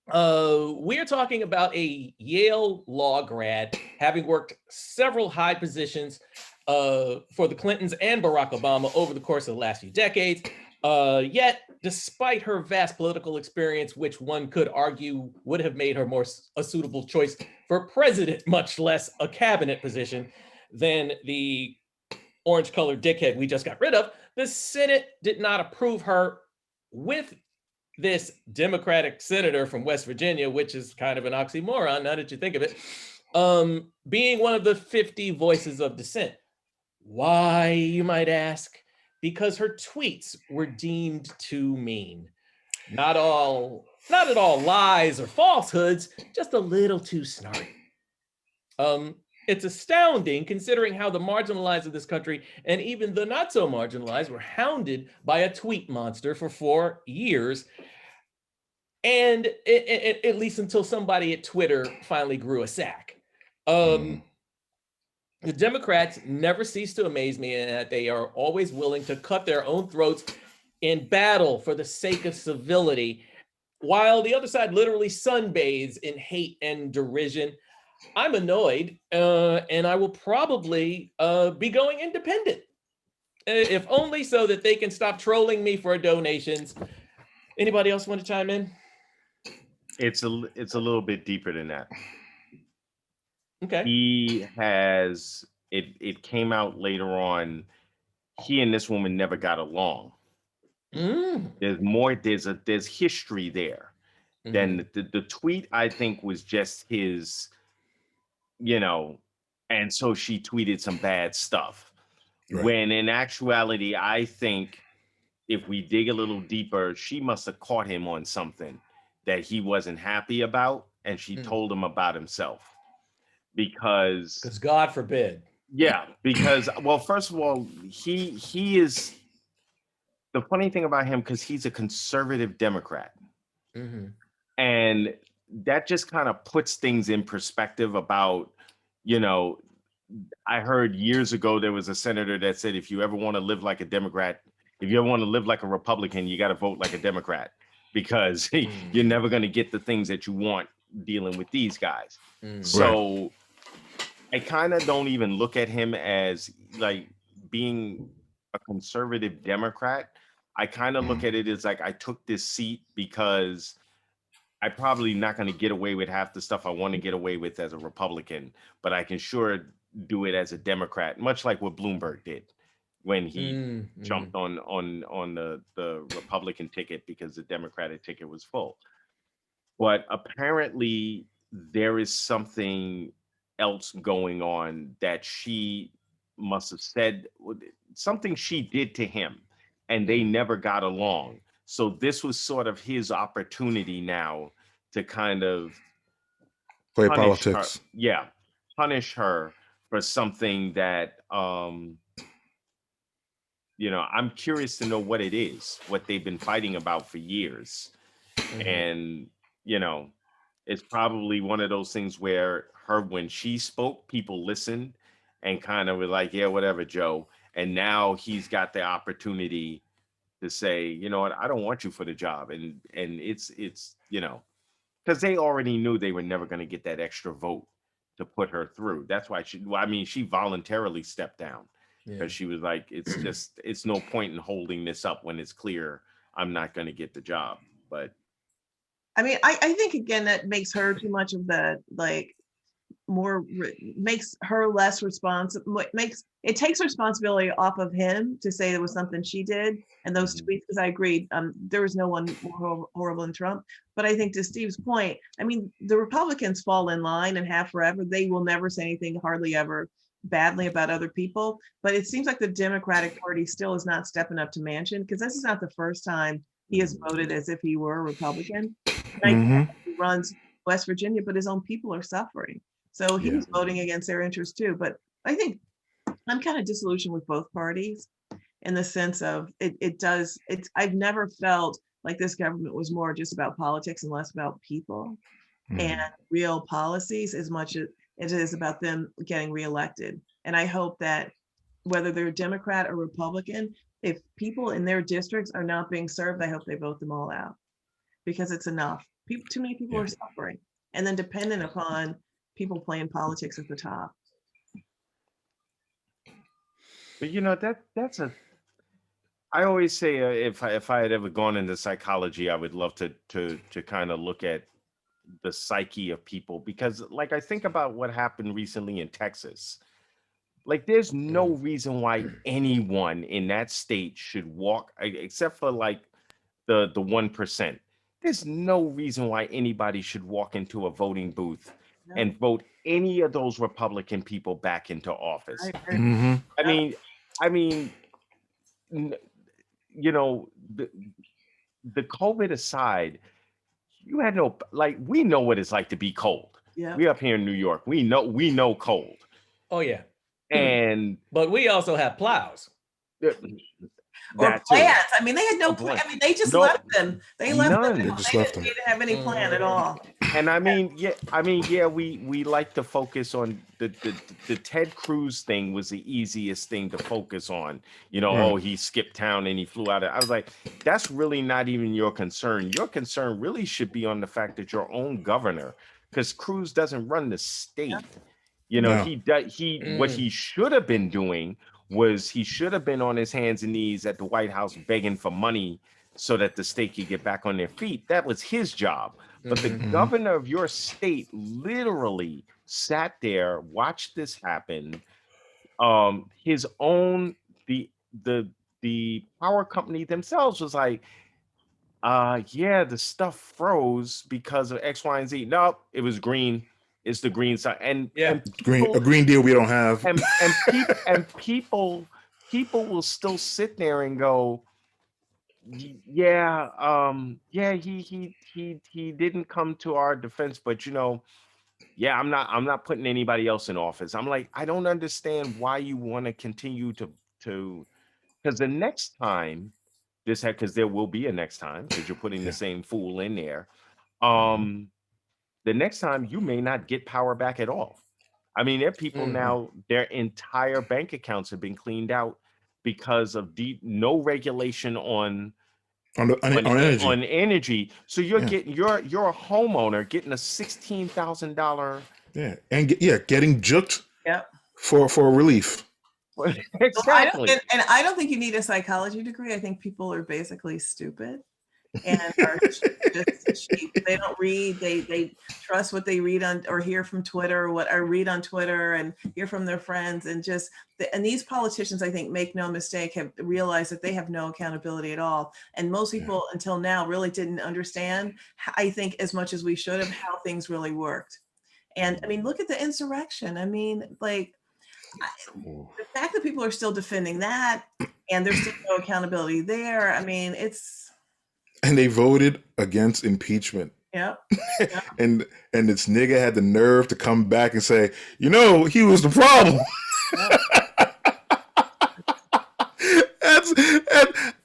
We're talking about a Yale law grad, having worked several high positions for the Clintons and Barack Obama over the course of the last few decades. Yet, despite her vast political experience, which one could argue would have made her more a suitable choice for president, much less a cabinet position, than the orange-colored dickhead we just got rid of, the Senate did not approve her with this Democratic senator from West Virginia, which is kind of an oxymoron now that you think of it, being one of the 50 voices of dissent. Why, you might ask? Because her tweets were deemed too mean. Not at all lies or falsehoods, just a little too snarky. It's astounding considering how the marginalized of this country and even the not so marginalized were hounded by a tweet monster for 4 years. And at least until somebody at Twitter finally grew a sack. The Democrats never cease to amaze me in that they are always willing to cut their own throats in battle for the sake of civility, while the other side literally sunbathes in hate and derision. I'm annoyed, and I will probably be going independent, if only so that they can stop trolling me for donations. Anybody else want to chime in? It's a little bit deeper than that. Okay. He has it came out later on. He and this woman never got along. There's more. There's history there. Then the tweet, I think, was just his, and so she tweeted some bad stuff. Right. When in actuality, I think if we dig a little deeper, she must have caught him on something that he wasn't happy about, and she told him about himself. Because God forbid. Yeah, because well, first of all, he is the funny thing about him because he's a conservative Democrat. And that just kind of puts things in perspective about, I heard years ago there was a senator that said, if you ever want to live like a Democrat, if you ever want to live like a Republican, you got to vote like a Democrat because you're never going to get the things that you want dealing with these guys. So I kind of don't even look at him as like being a conservative Democrat. I kind of look at it as like I took this seat because I'm probably not going to get away with half the stuff I want to get away with as a Republican, but I can sure do it as a Democrat, much like what Bloomberg did when he jumped on the Republican ticket because the Democratic ticket was full. But apparently there is something else going on that she must have said, something she did to him, and they never got along. So this was sort of his opportunity now to kind of Play punish politics. her. Yeah, punish her for something that I'm curious to know what it is, what they've been fighting about for years. And it's probably one of those things where when she spoke, people listened and kind of were like, yeah, whatever, Joe. And now he's got the opportunity to say, you know what, I don't want you for the job. And it's because they already knew they were never going to get that extra vote to put her through. That's why she voluntarily stepped down because she was like, it's no point in holding this up when it's clear I'm not going to get the job. But I mean, I think again that makes her too much of the makes her less responsible, takes responsibility off of him to say it was something she did. And those tweets, because I agreed, there was no one more horrible than Trump. But I think to Steve's point, I mean, the Republicans fall in line and have forever. They will never say anything hardly ever badly about other people. But it seems like the Democratic Party still is not stepping up to Manchin, because this is not the first time he has voted as if he were a Republican. And he runs West Virginia, but his own people are suffering. So he's voting against their interests too. But I think I'm kind of disillusioned with both parties in the sense of I've never felt like this government was more just about politics and less about people and real policies as much as it is about them getting reelected. And I hope that whether they're Democrat or Republican, if people in their districts are not being served, I hope they vote them all out, because it's enough. Too many people are suffering, and then dependent upon people playing politics at the top. But you know, that's a. I always say if I had ever gone into psychology, I would love to kind of look at the psyche of people, because like I think about what happened recently in Texas. Like there's no reason why anyone in that state should walk, except for like the 1%. There's no reason why anybody should walk into a voting booth and vote any of those Republican people back into office. I mean, you know, the COVID aside, you had no, like, we know what it's like to be cold. Yeah. We up here in New York, we know cold. Oh yeah. And but we also have plows. Or plans. I mean, they had no plan. I mean, they just left them. They left them. They just left them. They didn't have any plan at all. And I mean, we like to focus on the Ted Cruz thing was the easiest thing to focus on. You know, oh, he skipped town and he flew out. I was like, that's really not even your concern. Your concern really should be on the fact that your own governor, because Cruz doesn't run the state. You know, what he should have been doing was he should have been on his hands and knees at the White House begging for money so that the state could get back on their feet. That was his job. But the governor of your state literally sat there, watched this happen. His own, the power company themselves was like, the stuff froze because of X, Y, and Z. No, it was green. It's the green side, and people, a green deal we don't have, and people will still sit there and go, he didn't come to our defense, but you know, I'm not putting anybody else in office. I'm like, I don't understand why you want to continue to because the next time because there will be a next time, because you're putting the same fool in there. The next time you may not get power back at all. I mean, there are people now, their entire bank accounts have been cleaned out because of no regulation on energy. So you're getting you're a homeowner getting a $16,000. Yeah, and getting juked. For relief. Exactly. So I don't think you need a psychology degree. I think people are basically stupid and are just cheap. They don't read. They trust what they read on or hear from Twitter, or read on Twitter and hear from their friends, and and these politicians, I think, make no mistake, have realized that they have no accountability at all. And most people until now really didn't understand, I think, as much as we should have, how things really worked. And I mean, look at the insurrection. I mean, like, the fact that people are still defending that and there's still no accountability there. I mean, and they voted against impeachment. Yep. and this nigga had the nerve to come back and say, you know, he was the problem.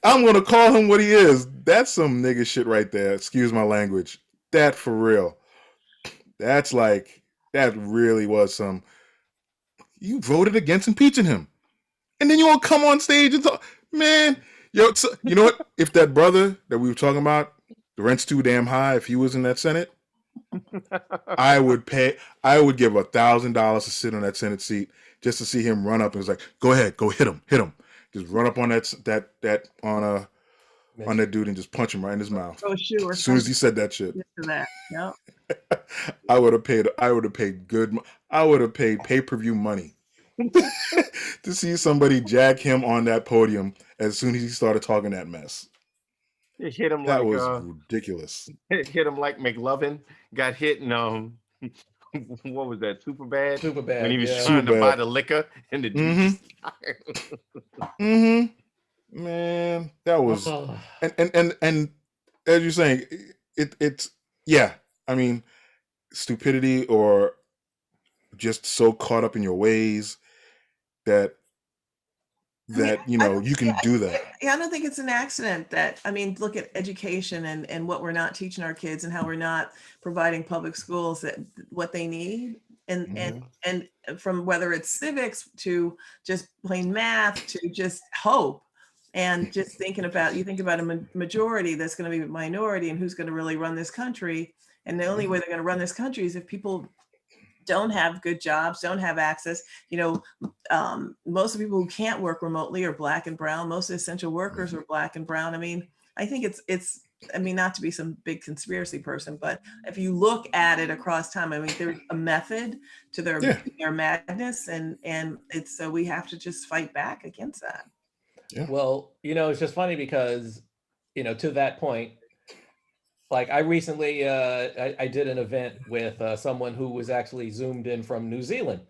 I'm gonna call him what he is. That's some nigga shit right there. Excuse my language. That for real. That's like, that really was some. You voted against impeaching him, and then you all come on stage and talk, man. Yo, so, you know what? If that brother that we were talking about, the rent's too damn high, if he was in that Senate, I would give $1,000 to sit on that Senate seat just to see him run up and was like, go ahead, go hit him. Just run up on that dude and just punch him right in his mouth. Oh, sure. As soon as he said that shit. Yep. I would have paid. I would have paid good. I would have paid pay-per-view money to see somebody jack him on that podium as soon as he started talking that mess. It hit him That like was ridiculous. it hit him like McLovin got hit in what was that? Super bad Super when bad. he was Yeah. trying to buy Superbad. the liquor and the dude Mm-hmm. just Man, that was Oh, and as you're saying, it's yeah. I mean, stupidity or just so caught up in your ways that I mean, you I know don't, you can do that. I don't think it's an accident that, I mean, look at education and what we're not teaching our kids and how we're not providing public schools that what they need. And, Mhm. and from whether it's civics to just plain math to just hope and just thinking about, you think about a majority that's going to be a minority and who's going to really run this country. And the only way they're going to run this country is if people don't have good jobs, don't have access. You know, most of the people who can't work remotely are Black and brown. Most of the essential workers are Black and brown. I mean, I think it's, I mean, not to be some big conspiracy person, but if you look at it across time, I mean, there's a method to Yeah. their madness, and it's, so we have to just fight back against that. Yeah. well, it's just funny because, to that point, like I recently, I did an event with someone who was actually zoomed in from New Zealand,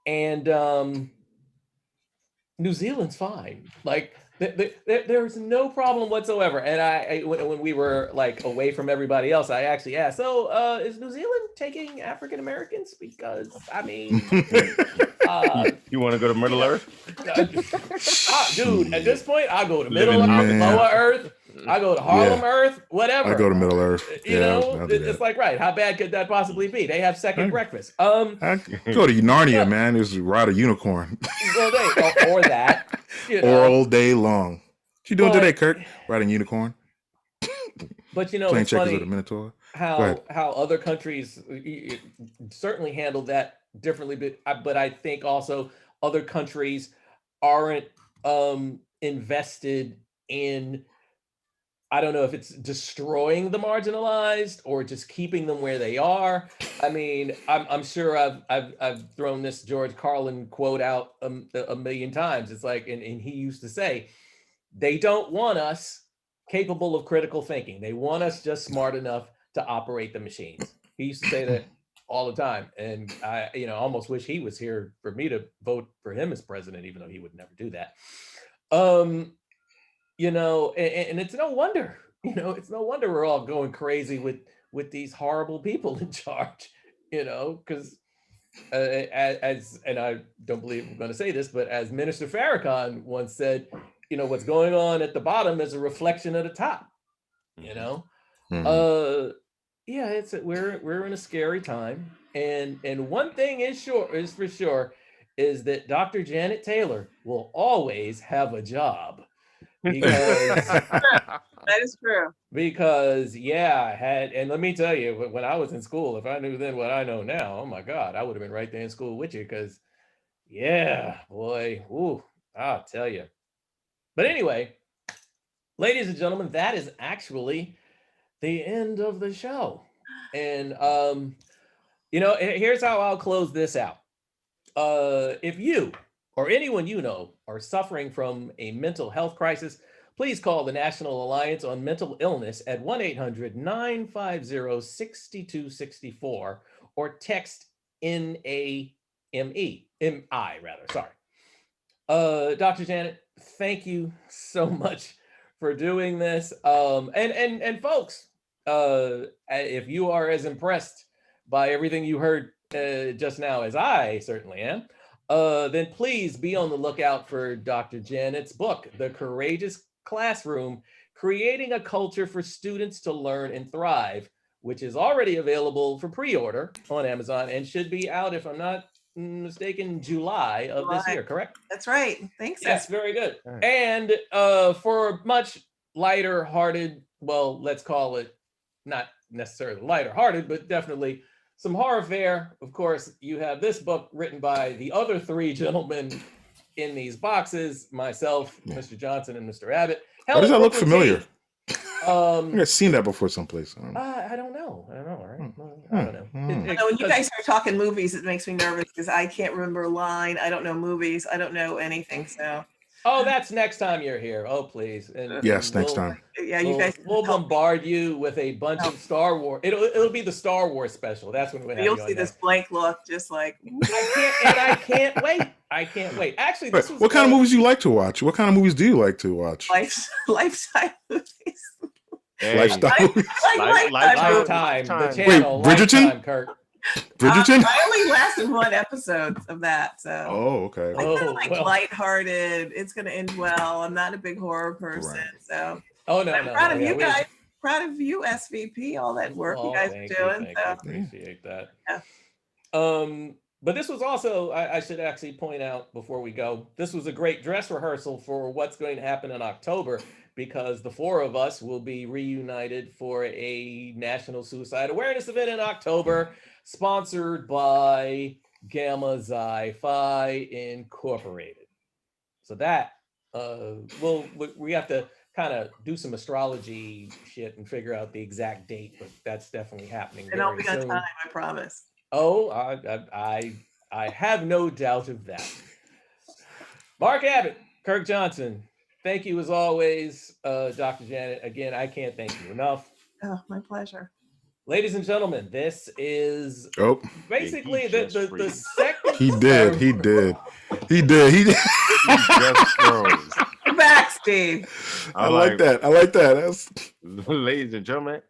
and New Zealand's fine. Like there's no problem whatsoever. And when we were like away from everybody else, I actually asked, so is New Zealand taking African Americans? Because I mean, you want to go to Middle Earth? dude, at this point, I go to Live Middle in Earth, Man. Lower Earth, I go to Harlem Yeah. Earth, whatever. I go to Middle Earth. You Yeah, know, I'll do it's that. like, right, how bad could that possibly be? They have second I- breakfast. I go to Narnia, Yeah. man. Just ride a unicorn Well, or that, all day long. What you doing But- today, Kirk? Riding unicorn, But playing it's checkers funny with a minotaur. Go how ahead. other countries certainly handle that differently, but I think also other countries aren't invested in, I don't know if it's destroying the marginalized or just keeping them where they are. I mean, I'm sure I've thrown this George Carlin quote out a million times. It's like, and he used to say, they don't want us capable of critical thinking. They want us just smart enough to operate the machines. He used to say that all the time. And I, almost wish he was here for me to vote for him as president, even though he would never do that. And it's no wonder, it's no wonder we're all going crazy with these horrible people in charge, because as and I don't believe I'm going to say this, but as Minister Farrakhan once said, what's going on at the bottom is a reflection of the top. Mhm. Yeah, we're in a scary time, and one thing is for sure is that Dr. Janet Taylor will always have a job because That is true. and let me tell you, when I was in school, if I knew then what I know now, oh my God, I would have been right there in school with you. Because boy, I'll tell you. But anyway, ladies and gentlemen, that is actually the end of the show. And here's how I'll close this out. If you or anyone you know are suffering from a mental health crisis, please call the National Alliance on Mental Illness at 1-800-950-6264 or text NAMI, sorry. Dr. Janet, thank you so much for doing this. And folks, if you are as impressed by everything you heard just now as I certainly am, then please be on the lookout for Dr. Janet's book, The Courageous Classroom, Creating a Culture for Students to Learn and Thrive, which is already available for pre-order on Amazon and should be out, if I'm not mistaken, July of this year, correct? That's right. Thanks. Yes, very good. All right. And for much lighter hearted, well, let's call it not necessarily lighter hearted, but definitely some horror fare. Of course, you have this book written by the other three gentlemen in these boxes, myself, Yeah. Mr. Johnson, and Mr. Abbott. Why does that look familiar? think I've seen that before someplace. I don't know. I don't know. Right? Hmm. I don't know. Hmm. When you guys start talking movies, it makes me nervous because I can't remember a line. I don't know movies. I don't know anything. So Oh, that's next time you're here. Oh, please. Yes, And next time. yeah, you guys we'll help me. bombard you with a bunch of Star Wars. It'll be the Star Wars special. That's when we'll have You'll you on see this next. blank look, just like I can't wait. I can't wait. Actually, this was What kind of movies do you like to watch? What kind of movies do you like to watch? lifetime movies. Hey, Lifestyle movies. Like Lifetime, the Lifetime. channel. Wait, Bridgerton? Lifetime, Kirk. Bridgerton? I only lasted one episode of that, so Oh, okay. I kind Oh, of like well. lighthearted. It's gonna end well. I'm not a big horror person, Right. so Oh no, I'm no, proud no. of Yeah, you guys. Proud of you, SVP. All that work you guys are doing. Thank So you. Appreciate that. Yeah. But this was also, I should actually point out before we go, this was a great dress rehearsal for what's going to happen in October, because the four of us will be reunited for a National Suicide Awareness event in October, sponsored by Gamma Xi Phi Incorporated. So that we have to kind of do some astrology shit and figure out the exact date, but that's definitely happening and I'll very be on soon. time. I promise. Oh, I have no doubt of that. Mark Abbott, Kirk Johnson, thank you as always, Dr. Janet. Again, I can't thank you enough. Oh, my pleasure. Ladies and gentlemen, this is Oh, basically he just the freezed. second. he did. He did. He did. He did. He just froze. Come back, Steve. I like that. I like that. That's... Ladies and gentlemen.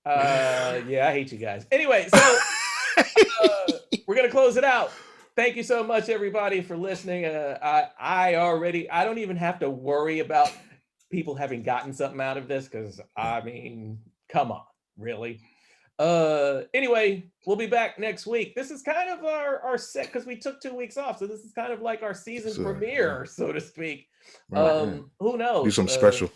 Yeah, I hate you guys. Anyway, so we're gonna close it out. Thank you so much, everybody, for listening. I don't even have to worry about people having gotten something out of this, because I mean, come on, really. Anyway, we'll be back next week. This is kind of our set, because we took 2 weeks off, so this is kind of like our season premiere, so to speak. Right. Who knows? Do something special.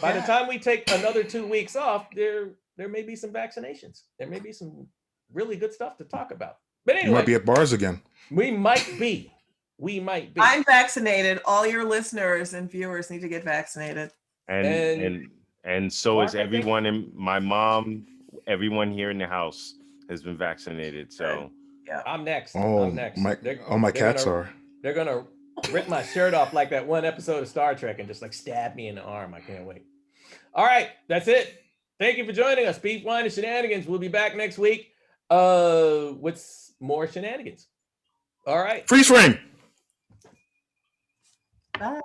By the time we take another 2 weeks off, there may be some vaccinations. There may be some really good stuff to talk about. But You anyway, might be at bars again. we might be. We might be. I'm vaccinated. All your listeners and viewers need to get vaccinated. And so Mark, is I think- everyone in my mom, everyone here in the house has been vaccinated. So I'm next. Oh, I'm next. my They're cats gonna- are. They're gonna rip my shirt off like that one episode of Star Trek and just like stab me in the arm. I can't wait. All right, that's it. Thank you for joining us. Beef, Wine, and Shenanigans. We'll be back next week with more shenanigans. All right. Freeze frame. Bye.